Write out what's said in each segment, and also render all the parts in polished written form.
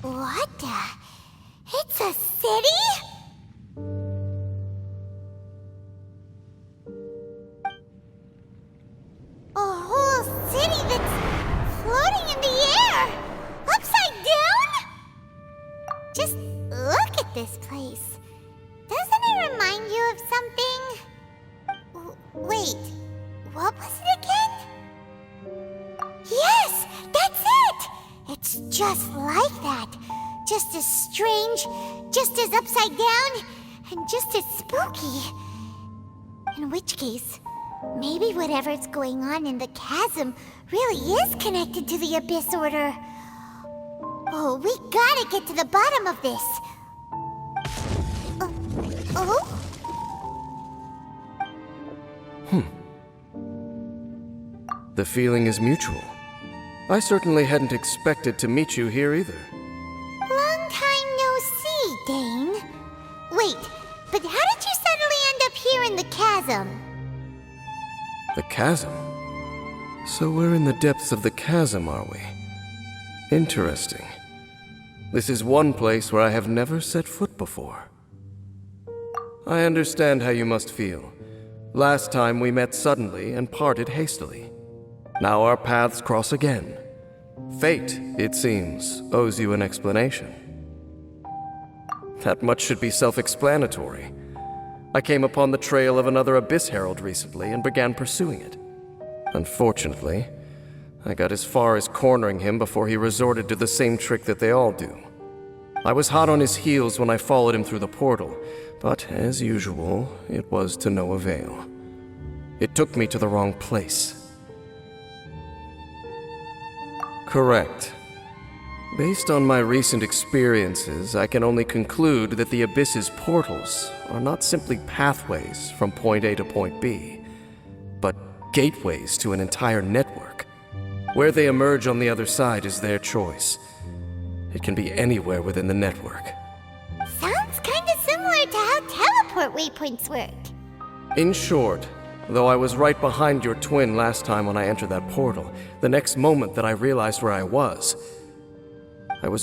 What the? It's a city? A whole city that's floating in the air! Upside down? Just look at this place. Doesn't it remind you of something? Wait, what was it again? Yes, that's it! It's just like that. Just as strange, just as upside down, and just as spooky. In which case, maybe whatever's going on in the chasm really is connected to the Abyss Order. Oh, we gotta get to the bottom of this. Oh? The feeling is mutual. I certainly hadn't expected to meet you here either. Long time no see, Dane. Wait, but how did you suddenly end up here in the chasm? The chasm? So we're in the depths of the chasm, are we? Interesting. This is one place where I have never set foot before. I understand how you must feel. Last time we met suddenly and parted hastily. Now our paths cross again. Fate, it seems, owes you an explanation. That much should be self-explanatory. I came upon the trail of another Abyss Herald recently and began pursuing it. Unfortunately, I got as far as cornering him before he resorted to the same trick that they all do. I was hot on his heels when I followed him through the portal, but as usual, it was to no avail. It took me to the wrong place. Correct. Based on my recent experiences, I can only conclude that the Abyss's portals are not simply pathways from point A to point B, but gateways to an entire network. Where they emerge on the other side is their choice. It can be anywhere within the network. Sounds kinda similar to how teleport waypoints work. In short, though I was right behind your twin last time when I entered that portal, the next moment that I realized where I was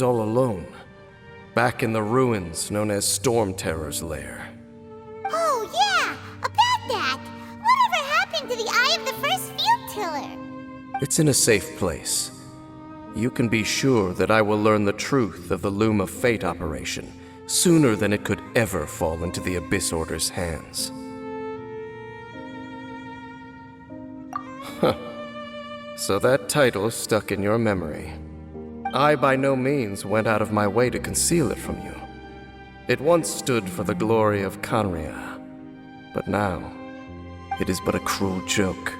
all alone, back in the ruins known as Storm Terror's lair. Oh yeah, about that! Whatever happened to the Eye of the First Field Tiller? It's in a safe place. You can be sure that I will learn the truth of the Loom of Fate operation sooner than it could ever fall into the Abyss Order's hands. Huh. So that title stuck in your memory. I by no means went out of my way to conceal it from you. It once stood for the glory of Khaenriah, but now it is but a cruel joke.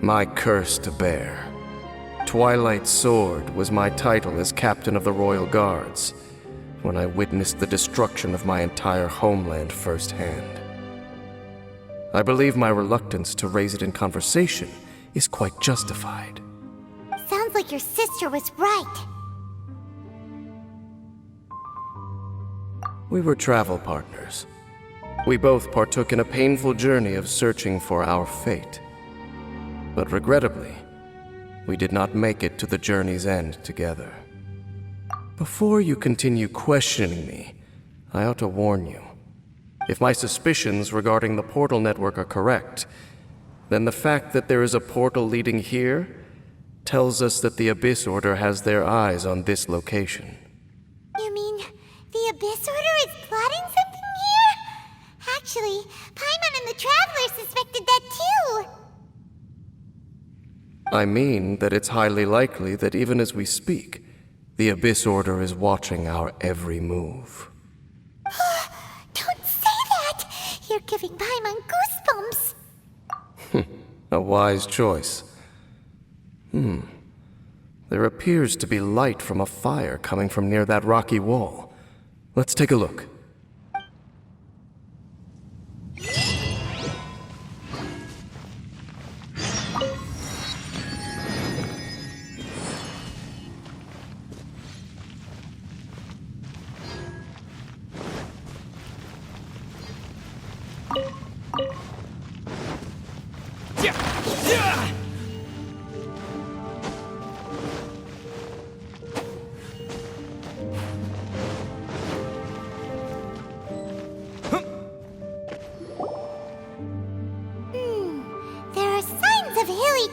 My curse to bear. Twilight Sword was my title as captain of the Royal Guards when I witnessed the destruction of my entire homeland firsthand. I believe my reluctance to raise it in conversation is quite justified. Sounds like your sister was right. We were travel partners. We both partook in a painful journey of searching for our fate. But regrettably, we did not make it to the journey's end together. Before you continue questioning me, I ought to warn you. If my suspicions regarding the portal network are correct, then the fact that there is a portal leading here tells us that the Abyss Order has their eyes on this location. You mean the Abyss Order is plotting something here? Actually, Paimon and the Traveler suspected that too. I mean that it's highly likely that even as we speak, the Abyss Order is watching our every move. Don't say that! You're giving Paimon goosebumps. A wise choice. There appears to be light from a fire coming from near that rocky wall. Let's take a look.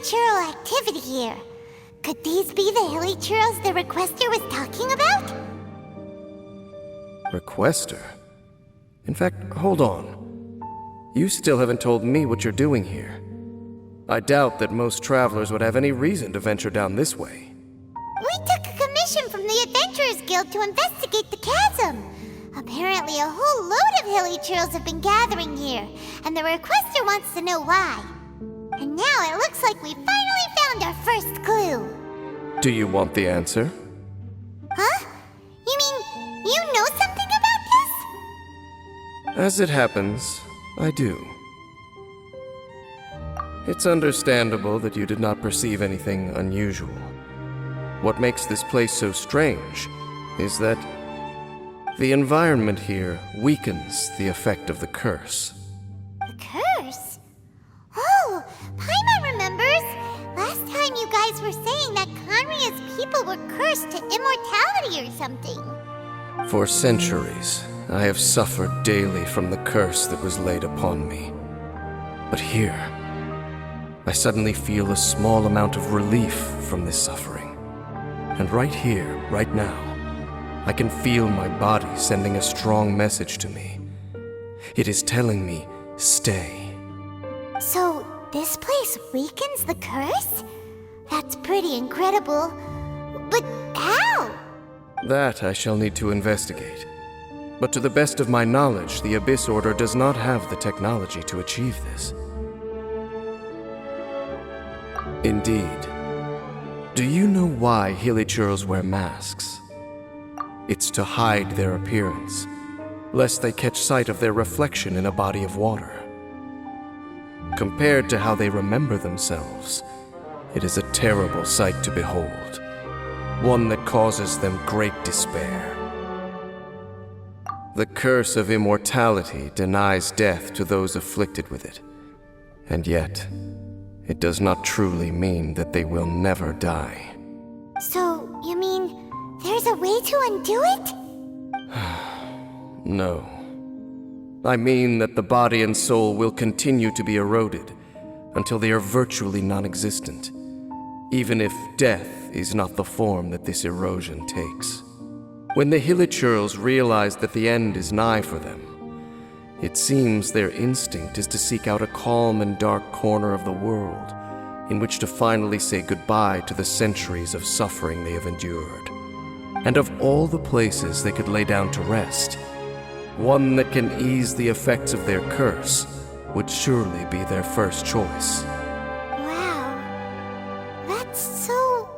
Hilichurl activity here. Could these be the Hilichurls the requester was talking about? Requester? In fact, hold on. You still haven't told me what you're doing here. I doubt that most travelers would have any reason to venture down this way. We took a commission from the Adventurers Guild to investigate the chasm. Apparently a whole load of Hilichurls have been gathering here, and the requester wants to know why. And now it looks like we finally found our first clue. Do you want the answer? Huh? You mean, you know something about this? As it happens, I do. It's understandable that you did not perceive anything unusual. What makes this place so strange is that the environment here weakens the effect of the curse. The curse? Oh, Paimon remembers! Last time you guys were saying that Khaenriah's people were cursed to immortality or something. For centuries, I have suffered daily from the curse that was laid upon me. But here, I suddenly feel a small amount of relief from this suffering. And right here, right now, I can feel my body sending a strong message to me. It is telling me, stay. So, this place weakens the curse? That's pretty incredible. But how? That I shall need to investigate. But to the best of my knowledge, the Abyss Order does not have the technology to achieve this. Indeed. Do you know why Hilichurls wear masks? It's to hide their appearance, lest they catch sight of their reflection in a body of water. Compared to how they remember themselves, it is a terrible sight to behold, one that causes them great despair. The curse of immortality denies death to those afflicted with it, and yet, it does not truly mean that they will never die. So, you mean, there's a way to undo it? No. I mean that the body and soul will continue to be eroded until they are virtually non-existent, even if death is not the form that this erosion takes. When the Hilichurls realize that the end is nigh for them, it seems their instinct is to seek out a calm and dark corner of the world in which to finally say goodbye to the centuries of suffering they have endured. And of all the places they could lay down to rest, one that can ease the effects of their curse would surely be their first choice. Wow. That's so...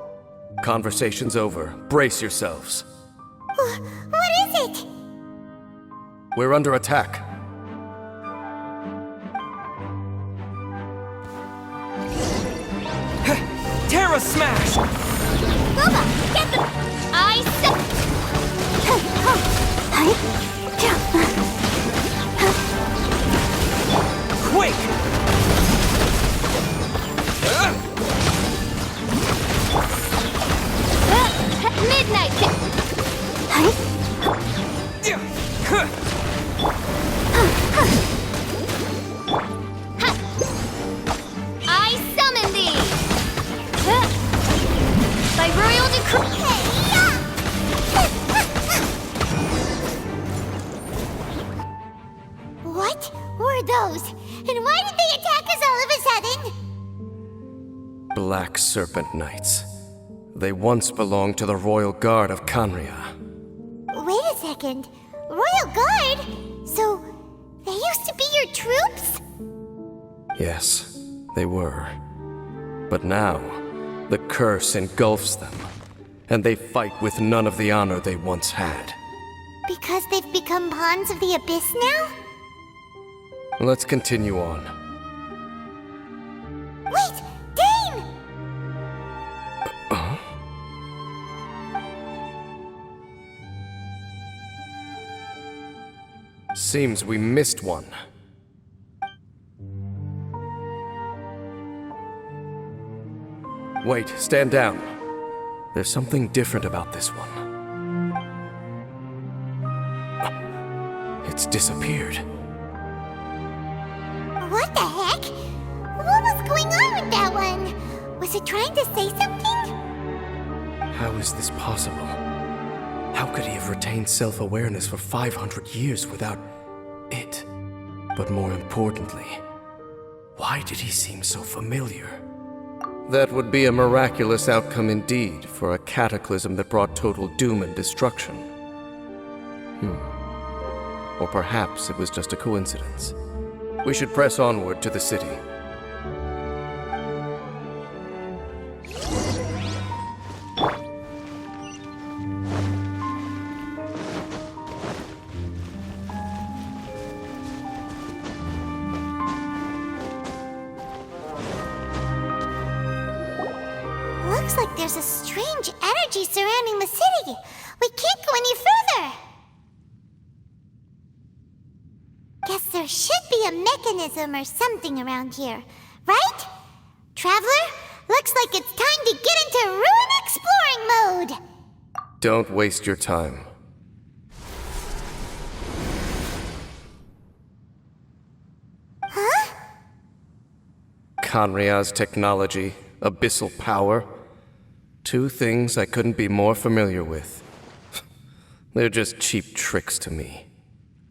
Conversation's over. Brace yourselves. What is it? We're under attack. Terra Smash! Boba, get the... Quick! Midnight! I summon thee! By royal decree! What were those? And why did they attack us all of a sudden? Black Serpent Knights. They once belonged to the Royal Guard of Khaenriah. Wait a second. Royal Guard? So, they used to be your troops? Yes, they were. But now, the curse engulfs them, and they fight with none of the honor they once had. Because they've become pawns of the Abyss now? Let's continue on. Wait! Dane! Seems we missed one. Wait, stand down. There's something different about this one. It's disappeared. What the heck? What was going on with that one? Was it trying to say something? How is this possible? How could he have retained self-awareness for 500 years without it? But more importantly, why did he seem so familiar? That would be a miraculous outcome indeed for a cataclysm that brought total doom and destruction. Or perhaps it was just a coincidence. We should press onward to the city. Looks like there's a strange energy surrounding the city. We can't go any further. Guess there should be a mechanism or something around here, right? Traveler, looks like it's time to get into ruin exploring mode. Don't waste your time. Huh? Khaenriah's technology, abyssal power. Two things I couldn't be more familiar with. They're just cheap tricks to me.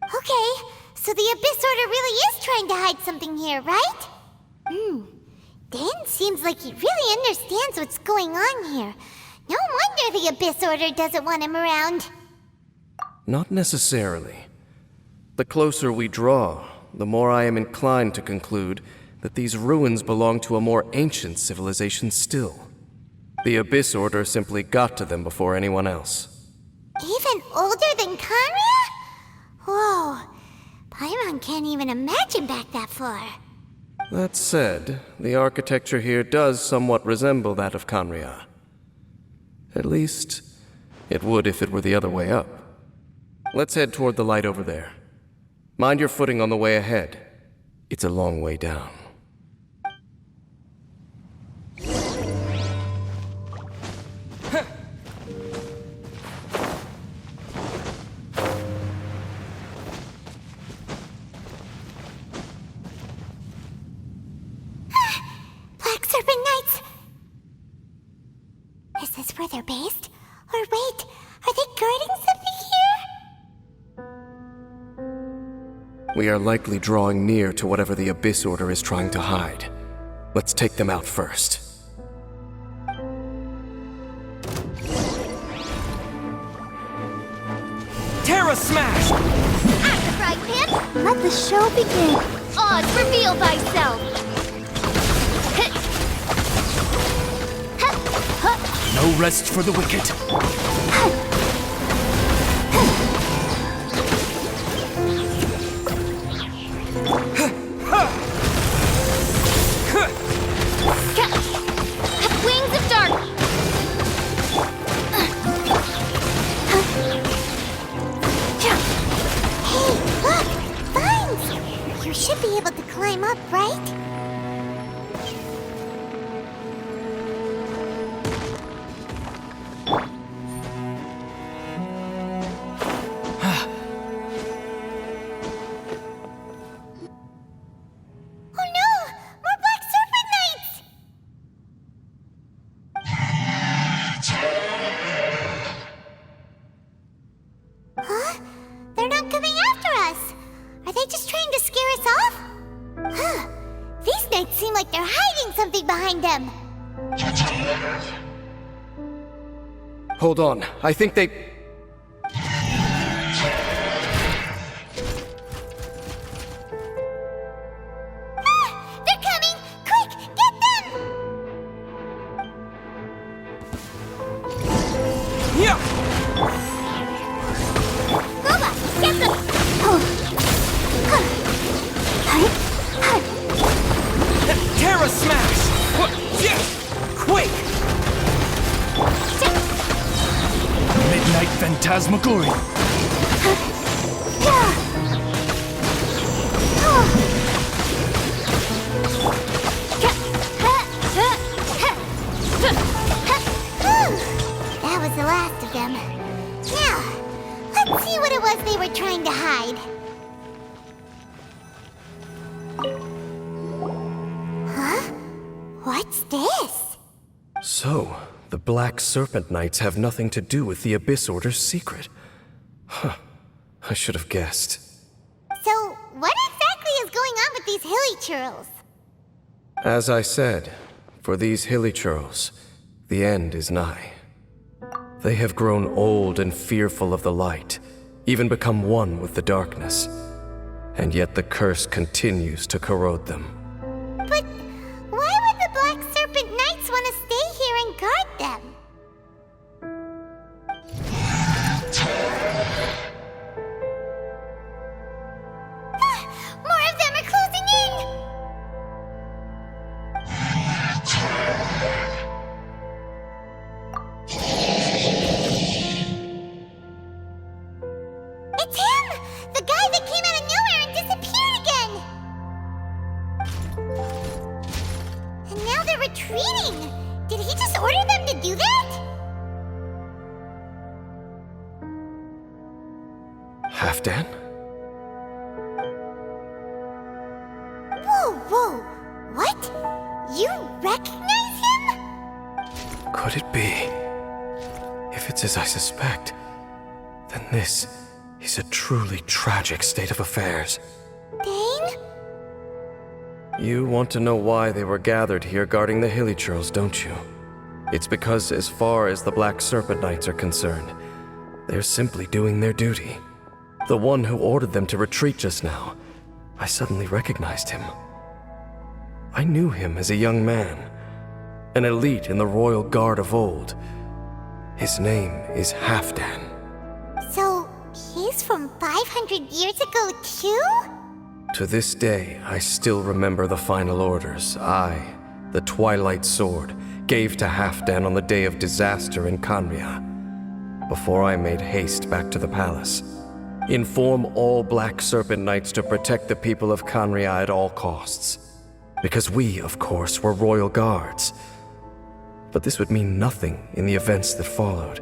Okay, so the Abyss Order really is trying to hide something here, right? Dan seems like he really understands what's going on here. No wonder the Abyss Order doesn't want him around. Not necessarily. The closer we draw, the more I am inclined to conclude that these ruins belong to a more ancient civilization still. The Abyss Order simply got to them before anyone else. Even older than Khaenriah? Whoa, Paimon can't even imagine back that far. That said, the architecture here does somewhat resemble that of Khaenriah. At least, it would if it were the other way up. Let's head toward the light over there. Mind your footing on the way ahead. It's a long way down. Black Serpent Knights! Is this where they're based? Or wait, are they guarding something here? We are likely drawing near to whatever the Abyss Order is trying to hide. Let's take them out first. Terra Smash! At the fry pan, let the show begin. Odd, reveal thyself! No rest for the wicked. Wings of Dark! Hey, look! Vines! You should be able to climb up, right? Oh no! More Black Serpent Knights! Huh? They're not coming after us! Are they just trying to scare us off? Huh. These knights seem like they're hiding something behind them. Hold on, I think they... Ah! They're coming! Quick, get them! Yeah! Robot, get them! Terra Smash! Yeah! Quake! Midnight Phantasmagoria! That was the last of them. Now, let's see what it was they were trying to hide. Huh? What's this? So, the Black Serpent Knights have nothing to do with the Abyss Order's secret. Huh. I should have guessed. So, what exactly is going on with these Hilichurls? As I said, for these Hilichurls, the end is nigh. They have grown old and fearful of the light, even become one with the darkness. And yet the curse continues to corrode them. But why would the Black Serpent Knights want to stay here and guard them? More of them are closing in! It's him! The guy that came out of nowhere and disappeared again! And now they're retreating! Did he just order them to do that? Halfdan? Whoa! What? You recognize him? Could it be? If it's as I suspect, then this is a truly tragic state of affairs. Dane? You want to know why they were gathered here guarding the Hilichurls, don't you? It's because as far as the Black Serpent Knights are concerned, they're simply doing their duty. The one who ordered them to retreat just now, I suddenly recognized him. I knew him as a young man, an elite in the royal guard of old. His name is Halfdan. So, he's from 500 years ago too? To this day, I still remember the final orders I, the Twilight Sword, gave to Halfdan on the day of disaster in Khaenriah, before I made haste back to the palace. Inform all Black Serpent Knights to protect the people of Khaenriah at all costs. Because we, of course, were royal guards. But this would mean nothing in the events that followed.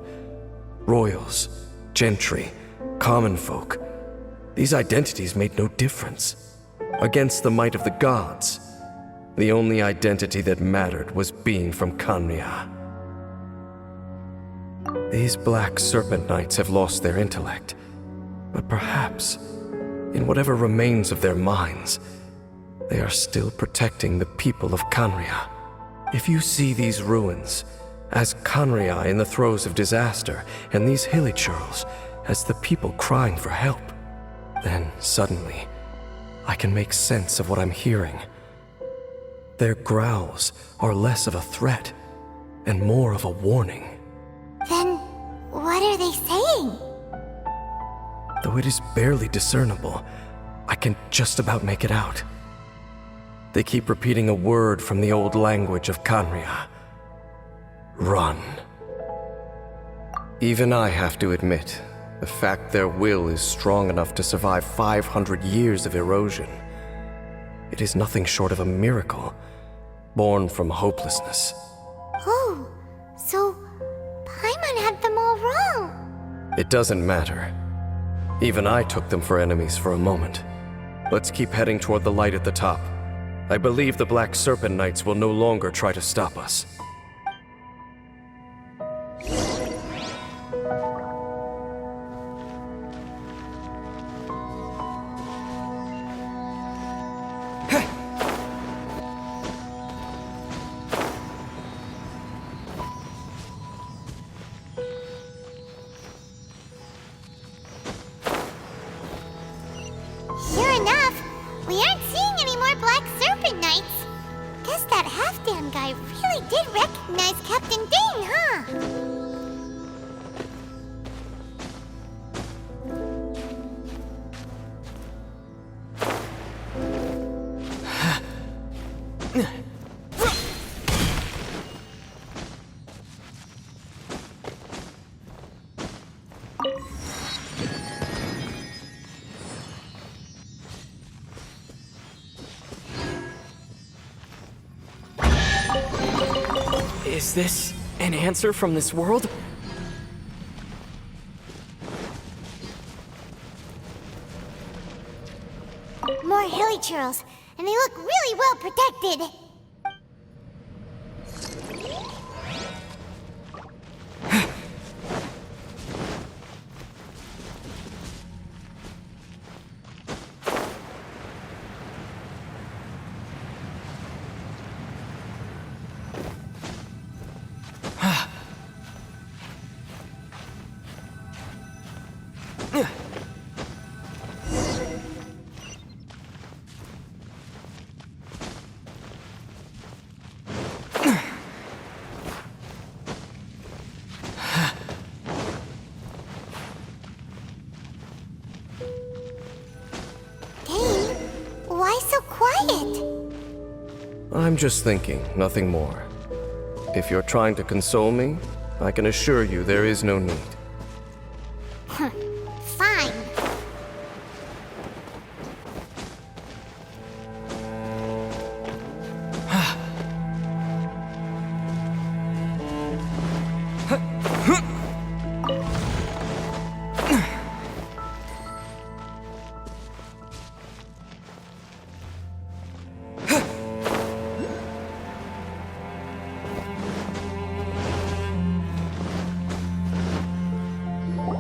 Royals, gentry, common folk, these identities made no difference. Against the might of the gods, the only identity that mattered was being from Khaenriah. These Black Serpent Knights have lost their intellect, but perhaps, in whatever remains of their minds, they are still protecting the people of Khaenriah. If you see these ruins as Khaenriah in the throes of disaster, and these Hilichurls as the people crying for help, then suddenly I can make sense of what I'm hearing. Their growls are less of a threat and more of a warning. Then, what are they saying? Though it is barely discernible, I can just about make it out. They keep repeating a word from the old language of Khaenriah. Run. Even I have to admit, the fact their will is strong enough to survive 500 years of erosion, it is nothing short of a miracle, born from hopelessness. Oh, so Paimon had them all wrong. It doesn't matter. Even I took them for enemies for a moment. Let's keep heading toward the light at the top. I believe the Black Serpent Knights will no longer try to stop us. Sure enough, we aren't seeing any more Black Serpent Knights. Guess that Halfdan guy really did recognize Captain Dane, huh? Is this an answer from this world? More Hilichurls, and they look really well protected. I'm just thinking, nothing more. If you're trying to console me, I can assure you there is no need. Fine.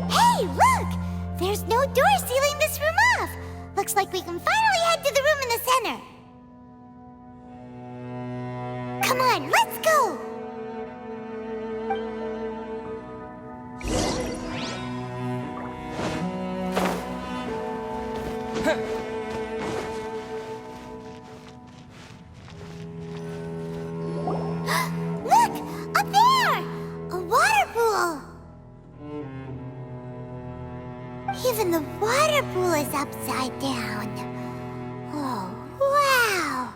Hey, look! There's no door sealing this room off. Looks like we can finally head to the room in the center. Come on, let's go! Look! Up there! A water pool! Even the water pool is upside down. Oh, wow!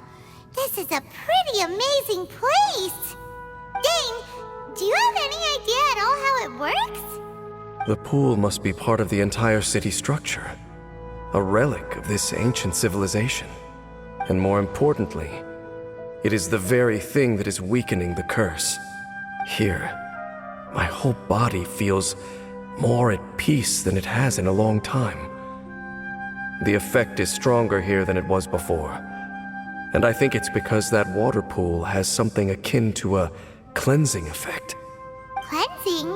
This is a pretty amazing place! Dane, do you have any idea at all how it works? The pool must be part of the entire city structure. A relic of this ancient civilization. And more importantly, it is the very thing that is weakening the curse. Here, my whole body feels more at peace than it has in a long time. The effect is stronger here than it was before. And I think it's because that water pool has something akin to a cleansing effect. Cleansing?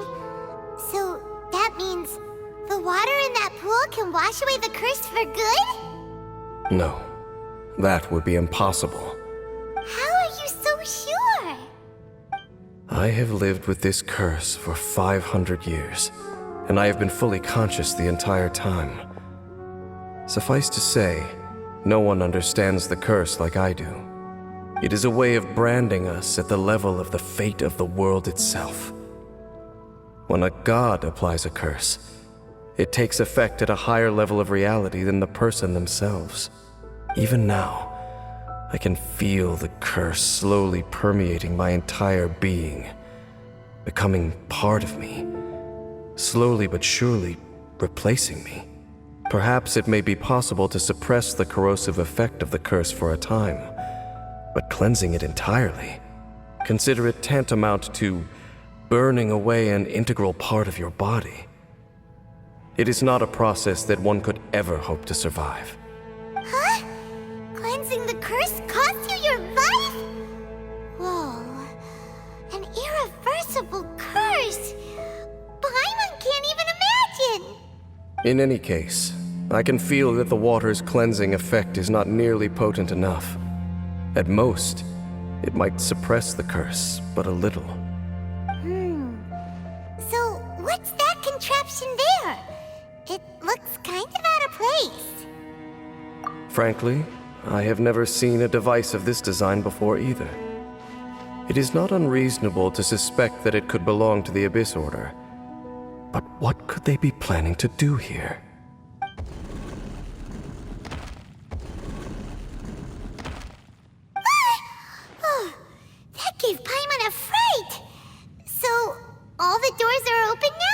So that means the water in that pool can wash away the curse for good? No, that would be impossible. How are you so sure? I have lived with this curse for 500 years, and I have been fully conscious the entire time. Suffice to say, no one understands the curse like I do. It is a way of branding us at the level of the fate of the world itself. When a god applies a curse, it takes effect at a higher level of reality than the person themselves. Even now, I can feel the curse slowly permeating my entire being, becoming part of me, slowly but surely replacing me. Perhaps it may be possible to suppress the corrosive effect of the curse for a time, but cleansing it entirely, consider it tantamount to burning away an integral part of your body. It is not a process that one could ever hope to survive. Huh? Cleansing the curse cost you your life? Whoa. An irreversible curse. Paimon can't even imagine. In any case, I can feel that the water's cleansing effect is not nearly potent enough. At most, it might suppress the curse, but a little. So, what's that contraption there? It looks kind of out of place. Frankly, I have never seen a device of this design before either. It is not unreasonable to suspect that it could belong to the Abyss Order. But what could they be planning to do here? Oh, that gave Paimon a fright. So, all the doors are open now?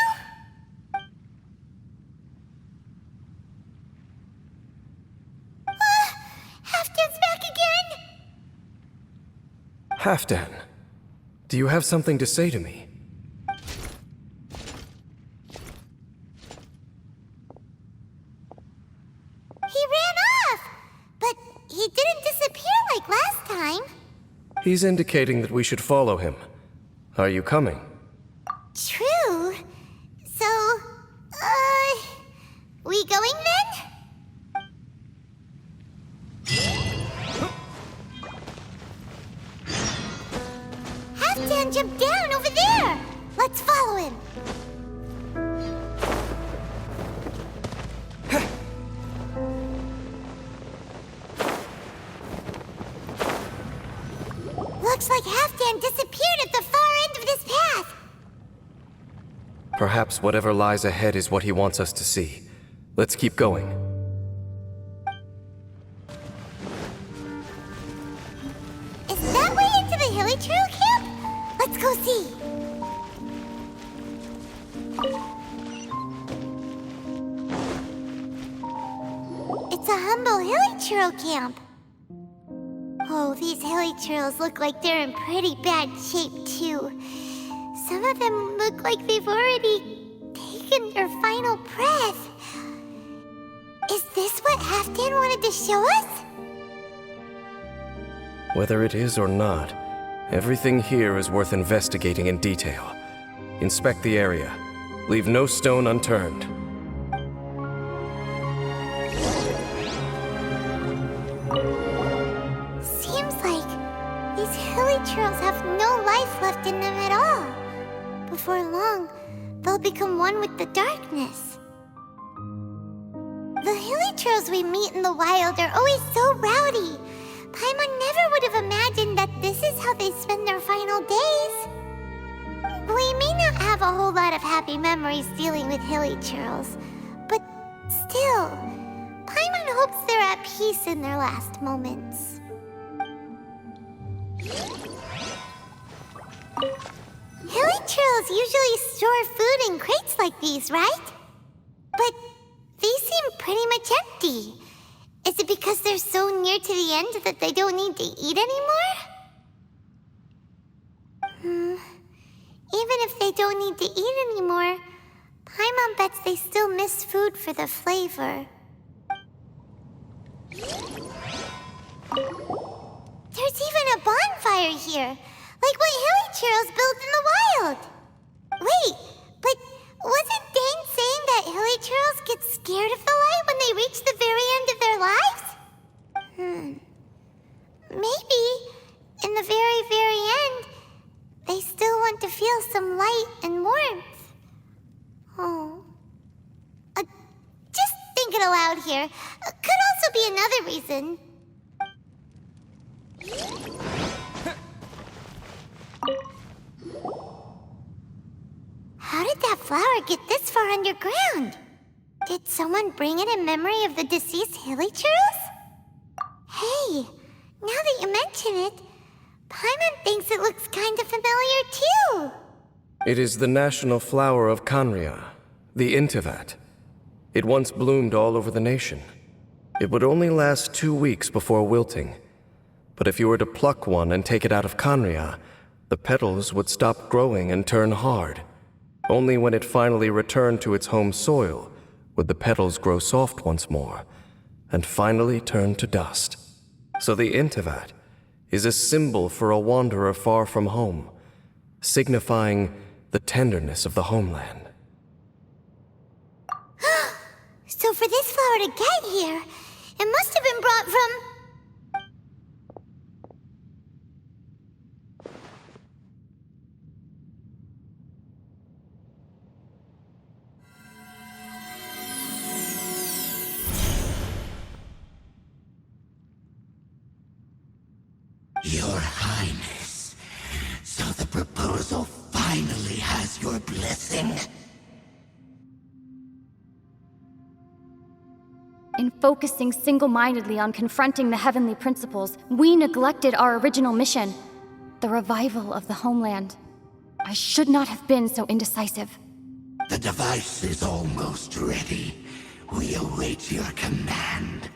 Halfdan's back again! Halfdan, do you have something to say to me? He ran off! But he didn't disappear like last time. He's indicating that we should follow him. Are you coming? True. So, we going then? Halfdan jumped down over there! Let's follow him. Looks like Halfdan disappeared at the far end of this path. Perhaps whatever lies ahead is what he wants us to see. Let's keep going. Is that humble Hilichurl camp. Oh, these Hilichurls look like they're in pretty bad shape, too. Some of them look like they've already taken their final breath. Is this what Halfdan wanted to show us? Whether it is or not, everything here is worth investigating in detail. Inspect the area. Leave no stone unturned. Seems like these Hilichurls have no life left in them at all. Before long, they'll become one with the darkness. The Hilichurls we meet in the wild are always so rowdy. Paimon never would have imagined that this is how they spend their final days. We may not have a whole lot of happy memories dealing with Hilichurls, but still, Paimon hopes they're at peace in their last moments. Hilichurls usually store food in crates like these, right? But these seem pretty much empty. Is it because they're so near to the end that they don't need to eat anymore? Even if they don't need to eat anymore, Paimon bets they still miss food for the flavor. There's even a bonfire here, like what Hilichurls built in the wild. Wait, but wasn't Dane saying that Hilichurls get scared of the light when they reach the very end of their lives? Maybe, in the very, very end, they still want to feel some light and warmth. Oh. Just thinking aloud here. Could also be another reason. How did that flower get this far underground? Did someone bring it in memory of the deceased Hilichurls? Hey, now that you mention it, Paimon thinks it looks kind of familiar too. It is the national flower of Khaenriah, the inhabitants. It once bloomed all over the nation. It would only last 2 weeks before wilting. But if you were to pluck one and take it out of Khaenriah, the petals would stop growing and turn hard. Only when it finally returned to its home soil would the petals grow soft once more, and finally turn to dust. So the inhabitants is a symbol for a wanderer far from home, signifying the tenderness of the homeland. So for this flower to get here, it must have been brought from... Your Highness, so the proposal finally has your blessing? In focusing single-mindedly on confronting the heavenly principles, we neglected our original mission, the revival of the homeland. I should not have been so indecisive. The device is almost ready. We await your command.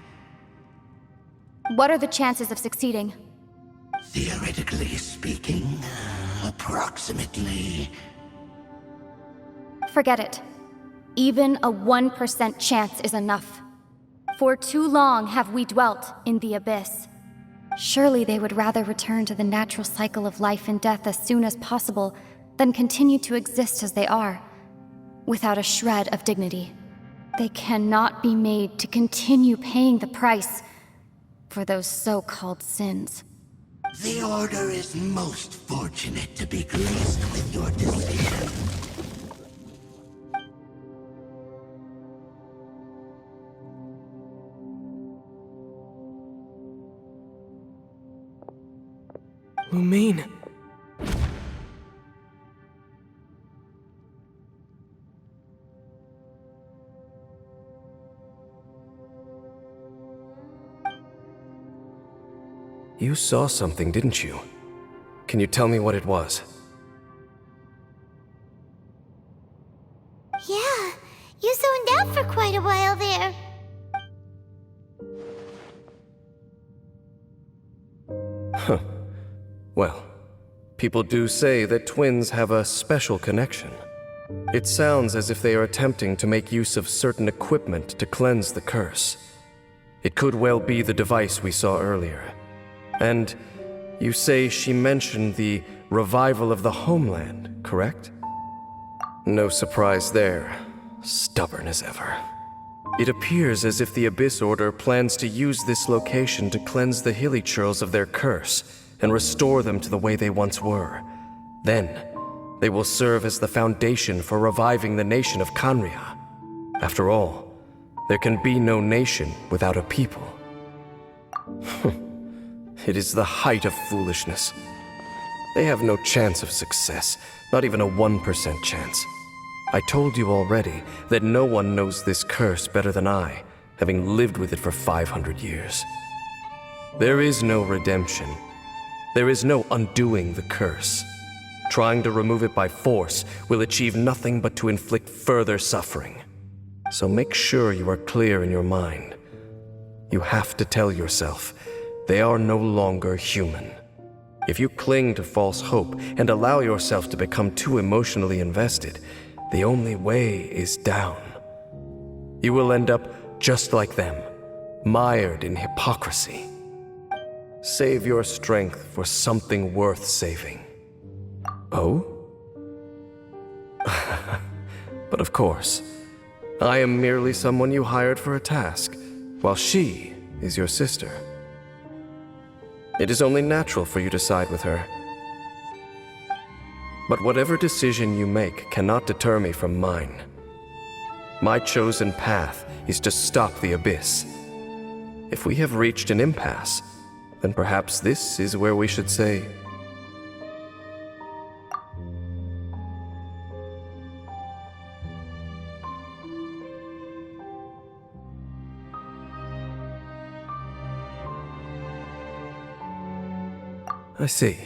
What are the chances of succeeding? Theoretically speaking, approximately. Forget it. Even a 1% chance is enough. For too long have we dwelt in the Abyss. Surely they would rather return to the natural cycle of life and death as soon as possible than continue to exist as they are, without a shred of dignity. They cannot be made to continue paying the price for those so-called sins. The Order is most fortunate to be graced with your decision. Lumine. You saw something, didn't you? Can you tell me what it was? Yeah, you zoned out for quite a while there. Well, people do say that twins have a special connection. It sounds as if they are attempting to make use of certain equipment to cleanse the curse. It could well be the device we saw earlier. And you say she mentioned the revival of the homeland, correct? No surprise there. Stubborn as ever. It appears as if the Abyss Order plans to use this location to cleanse the Hilichurls of their curse and restore them to the way they once were. Then, they will serve as the foundation for reviving the nation of Khaenriah. After all, there can be no nation without a people. It is the height of foolishness. They have no chance of success, not even a 1% chance. I told you already that no one knows this curse better than I, having lived with it for 500 years. There is no redemption. There is no undoing the curse. Trying to remove it by force will achieve nothing but to inflict further suffering. So make sure you are clear in your mind. You have to tell yourself, they are no longer human. If you cling to false hope and allow yourself to become too emotionally invested, the only way is down. You will end up just like them, mired in hypocrisy. Save your strength for something worth saving. Oh? But of course, I am merely someone you hired for a task, while she is your sister. It is only natural for you to side with her. But whatever decision you make cannot deter me from mine. My chosen path is to stop the Abyss. If we have reached an impasse, then perhaps this is where we should say... I see.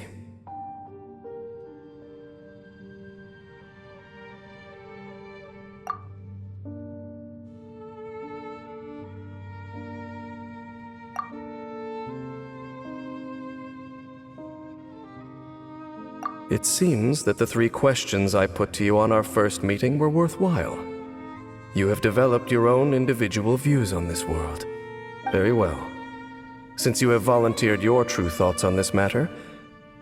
It seems that the 3 questions I put to you on our first meeting were worthwhile. You have developed your own individual views on this world. Very well. Since you have volunteered your true thoughts on this matter,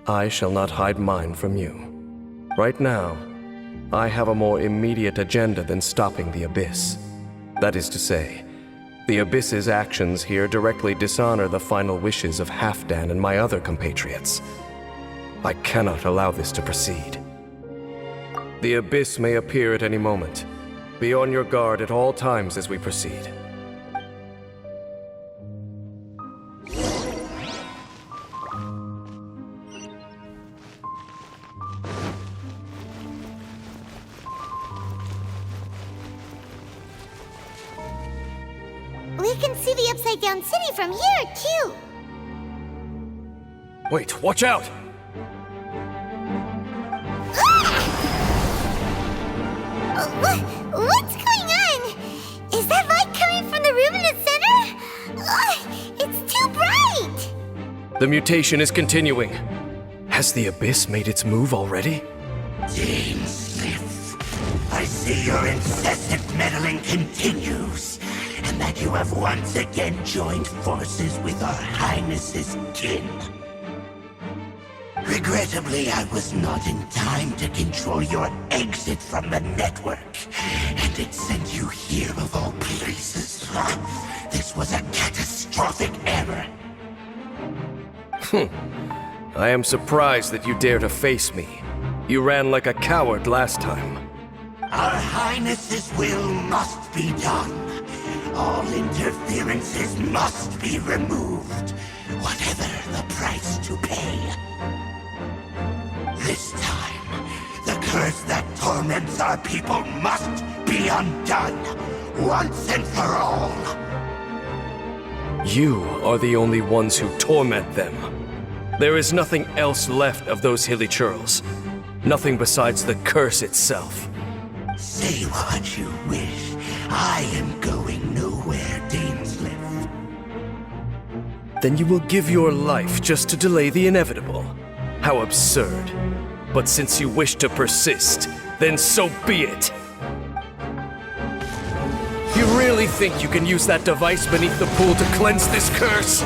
I shall not hide mine from you. Right now, I have a more immediate agenda than stopping the Abyss. That is to say, the Abyss's actions here directly dishonor the final wishes of Halfdan and my other compatriots. I cannot allow this to proceed. The Abyss may appear at any moment. Be on your guard at all times as we proceed. We can see the upside-down city from here, too. Wait, watch out! What's going on? Is that light coming from the room in the center? It's too bright! The mutation is continuing. Has the Abyss made its move already? Dainsleif, I see your incessant meddling continues, and that you have once again joined forces with our Highness's kin. Regrettably, I was not in time to control your exit from the network, and it sent you here of all places. This was a catastrophic error. I am surprised that you dare to face me. You ran like a coward last time. Our Highness's will must be done. All interferences must be removed, whatever the price to pay. This time, the curse that torments our people must be undone, once and for all. You are the only ones who torment them. There is nothing else left of those Hilichurls. Nothing besides the curse itself. Say what you wish. I am going nowhere, Dainsleif. Then you will give your life just to delay the inevitable. How absurd. But since you wish to persist, then so be it. You really think you can use that device beneath the pool to cleanse this curse?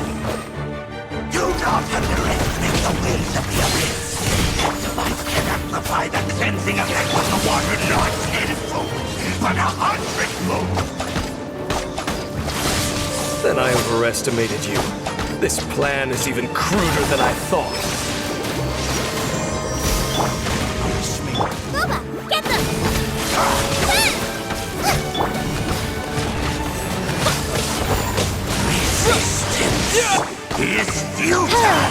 Do not underestimate the ways of the Abyss. That device can amplify the cleansing effect of the water not tenfold, but 100-fold. Then I overestimated you. This plan is even cruder than I thought. Booba, get them! Resistance is futile.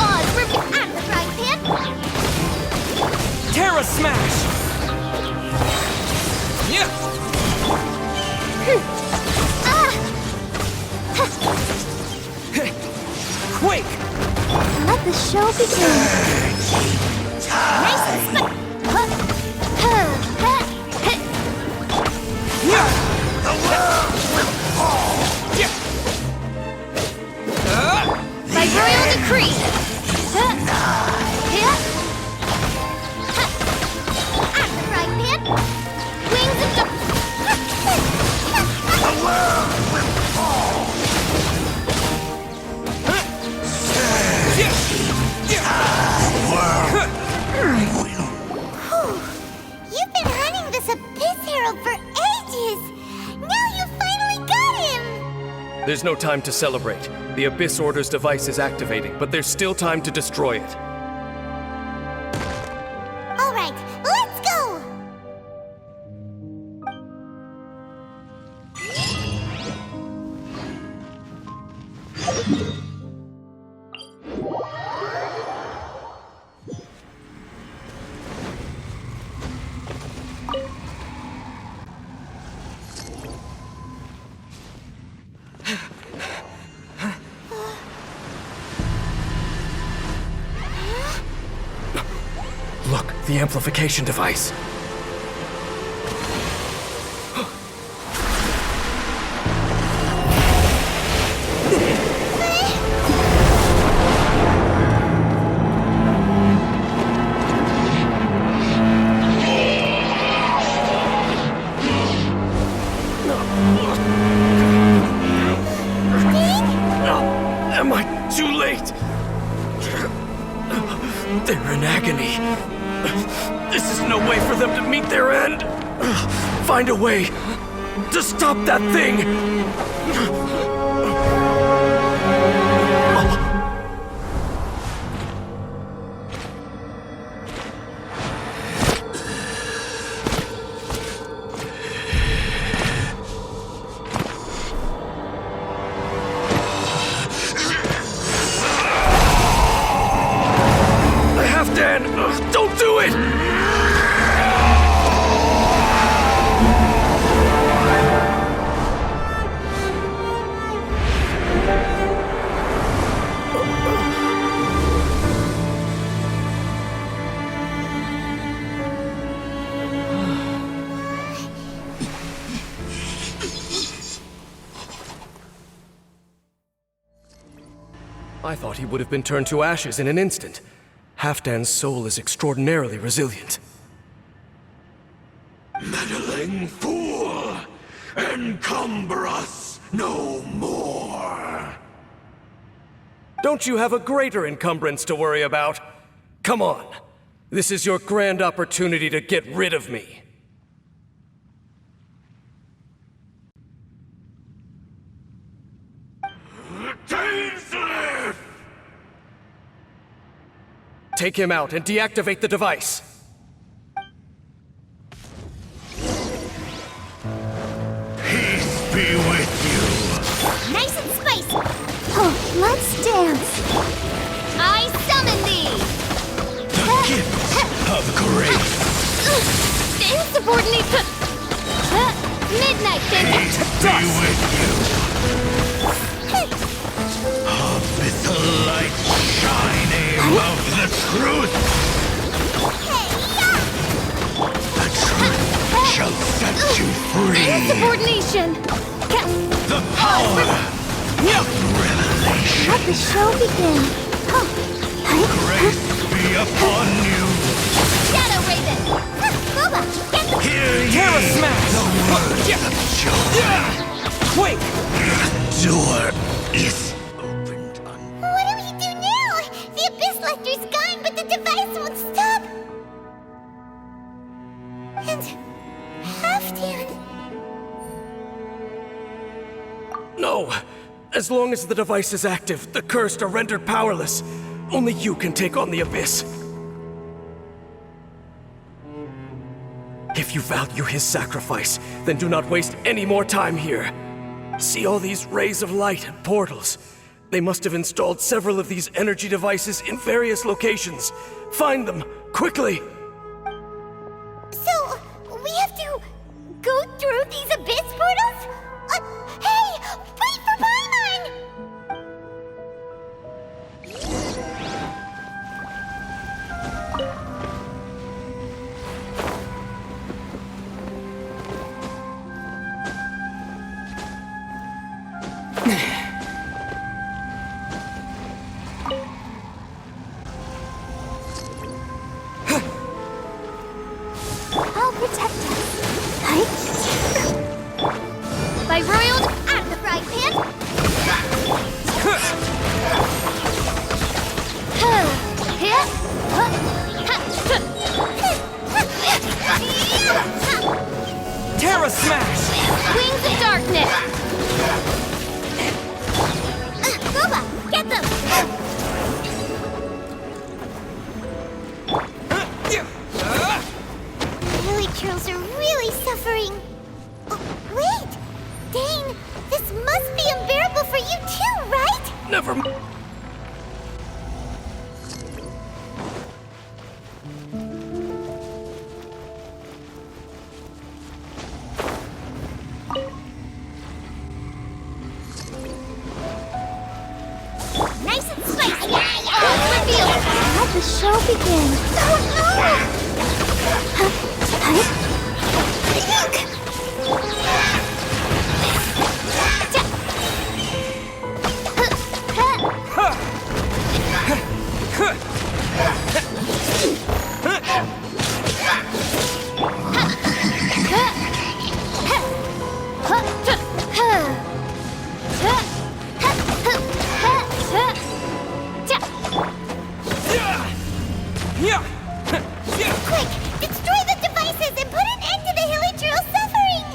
Oh, ripping out the frying pan! Terra Smash! Yeah! Quake! Let the show begin. Nice and slick. The world will fall. By royal decree. Out the frying pan. Wings of The world will fall. You've been hunting this Abyss Herald for ages! Now you finally got him! There's no time to celebrate. The Abyss Order's device is activating, but there's still time to destroy it. Alright, let's go! Look, the amplification device. Am I too late? They're in agony. This is no way for them to meet their end. Find a way to stop that thing. Dan, don't do it! I thought he would have been turned to ashes in an instant. Halfdan's soul is extraordinarily resilient. Meddling fool! Encumber us no more! Don't you have a greater encumbrance to worry about? Come on. This is your grand opportunity to get rid of me. Dainsleif! Take him out and deactivate the device. Peace be with you! Nice and spicy! Oh, let's dance! I summon thee! The gift of grace! Insubordinate! Midnight Peace be with you! With the light shining of the truth! The truth shall set you free! Insubordination! The power of revelation! Let the show begin. Grace be upon you. Shadow Raven! Boba, get the... Hear ye Terra Smash! the word of joy. Wait! The door is opened on... What do we do now? The Abyss Lecter's gone, but the device won't stop. And... Halfdan... No! As long as the device is active, the cursed are rendered powerless. Only you can take on the Abyss. If you value his sacrifice, then do not waste any more time here. See all these rays of light and portals? They must have installed several of these energy devices in various locations. Find them, quickly! So, we have to go through these Abyss portals? Hey! Wait for Paimon! I'll protect us. By royal... Out of the frying pan! Terra Smash! Wings of darkness! Boba, get them! The Hilichurls are really suffering. Oh, wait! Dane, this must be unbearable for you too, right? Never m- Nice and spicy! Let the show begin. Quick! Destroy the devices and put an end to the Hilichurl suffering!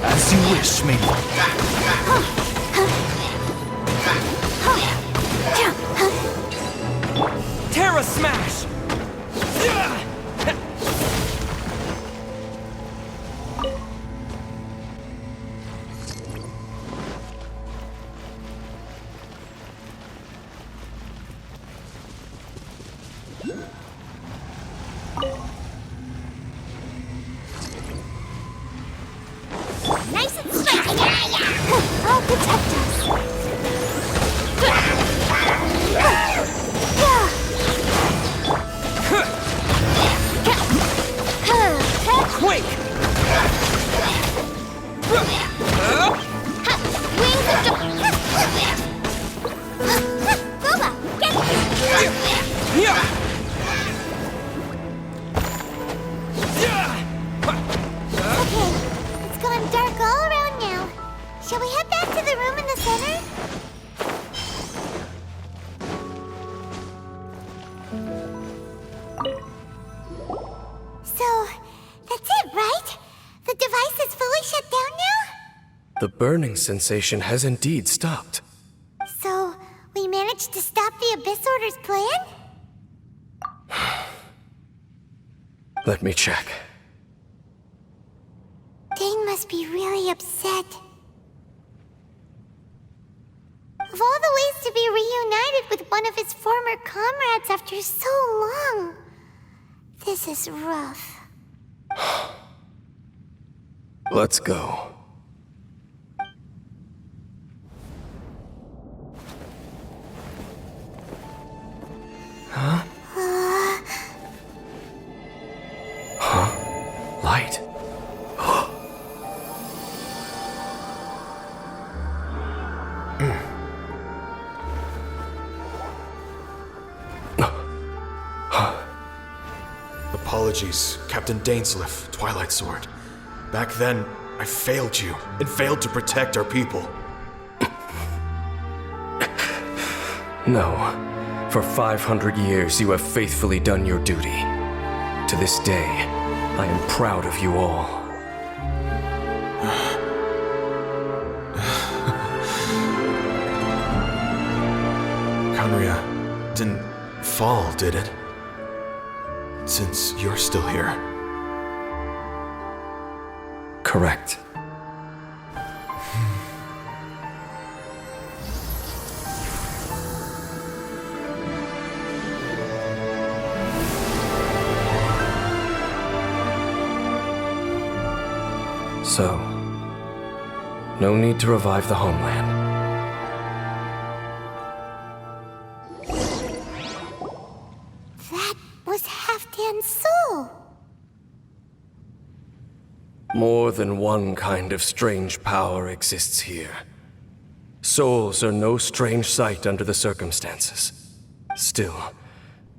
As you wish, maiden. Terra Smash! Nice and spicy! I'll protect us! Quake! Wings of Boba, get Okay, it's gone dark all around now. Shall we head back to the room in the center? So, that's it, right? The device is fully shut down now? The burning sensation has indeed stopped. So, we managed to stop the Abyss Order's plan? Let me check. Dane must be really upset. Of all the ways to be reunited with one of his former comrades after so long, this is rough. Let's go. Huh? Huh? Light. Apologies, Captain Dainsleif, Twilight Sword. Back then, I failed you, and failed to protect our people. No. For 500 years, you have faithfully done your duty. To this day, I am proud of you all. Khaenriah didn't fall, did it? Since you're still here. Correct. So, no need to revive the homeland. That was Halfdan's soul. More than one kind of strange power exists here. Souls are no strange sight under the circumstances. Still,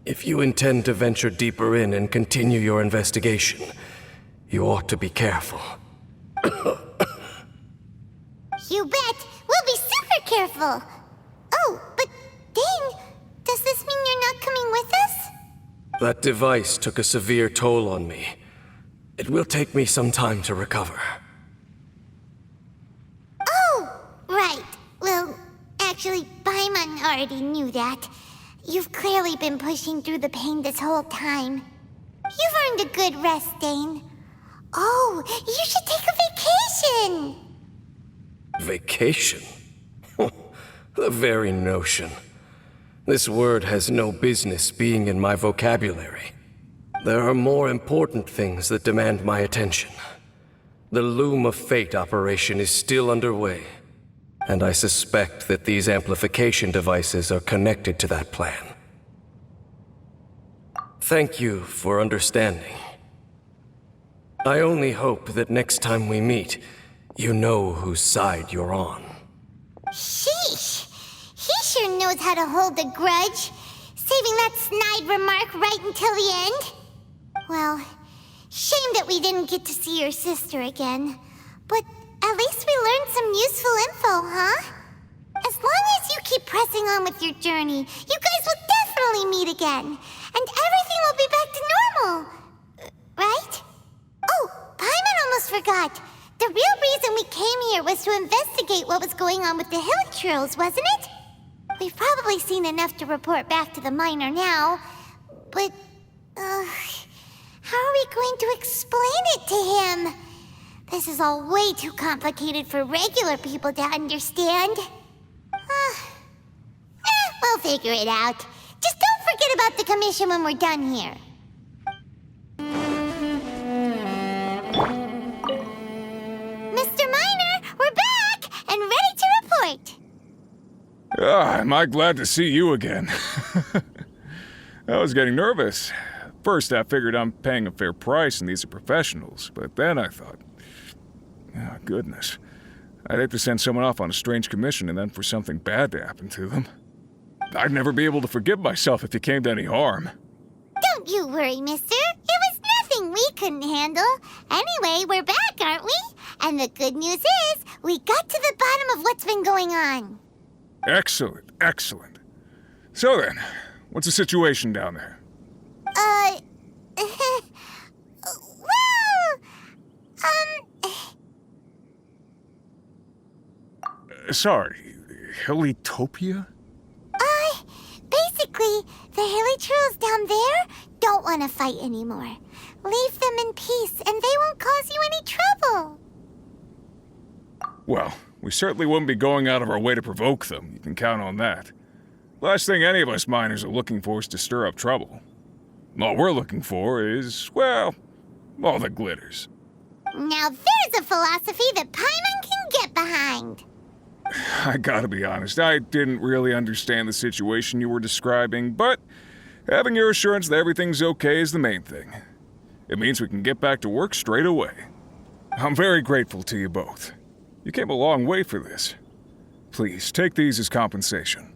if you intend to venture deeper in and continue your investigation, you ought to be careful. You bet. We'll be super careful. Oh, but Dane, does this mean you're not coming with us? That device took a severe toll on me. It will take me some time to recover. Oh, right. Well, actually, Paimon already knew that. You've clearly been pushing through the pain this whole time. You've earned a good rest, Dane. Oh, you should take a vacation! Vacation? The very notion. This word has no business being in my vocabulary. There are more important things that demand my attention. The Loom of Fate operation is still underway, and I suspect that these amplification devices are connected to that plan. Thank you for understanding. I only hope that next time we meet, you know whose side you're on. Sheesh! He sure knows how to hold a grudge, saving that snide remark right until the end. Well, shame that we didn't get to see your sister again. But at least we learned some useful info, huh? As long as you keep pressing on with your journey, you guys will definitely meet again. And everything will be back to normal. Right? Oh, Paimon almost forgot. The real reason we came here was to investigate what was going on with the Hilichurls, wasn't it? We've probably seen enough to report back to the miner now. But, how are we going to explain it to him? This is all way too complicated for regular people to understand. We'll figure it out. Just don't forget about the commission when we're done here. Mr. Miner, we're back and ready to report. Am I glad to see you again. I was getting nervous. First, I figured I'm paying a fair price and these are professionals, but then I thought, oh, goodness. I'd hate to send someone off on a strange commission and then for something bad to happen to them. I'd never be able to forgive myself if it came to any harm. Don't you worry, mister. It was nothing we couldn't handle. Anyway, we're back, aren't we? And the good news is, we got to the bottom of what's been going on. Excellent, excellent. So then, what's the situation down there? Sorry, Hilichurls? Basically, the Hilichurls down there don't want to fight anymore. Leave them in peace, and they won't cause you any trouble. Well, we certainly wouldn't be going out of our way to provoke them. You can count on that. Last thing any of us miners are looking for is to stir up trouble. All we're looking for is, well, all that glitters. Now there's a philosophy that Paimon can get behind. I gotta be honest, I didn't really understand the situation you were describing, but having your assurance that everything's okay is the main thing. It means we can get back to work straight away. I'm very grateful to you both. You came a long way for this. Please, take these as compensation.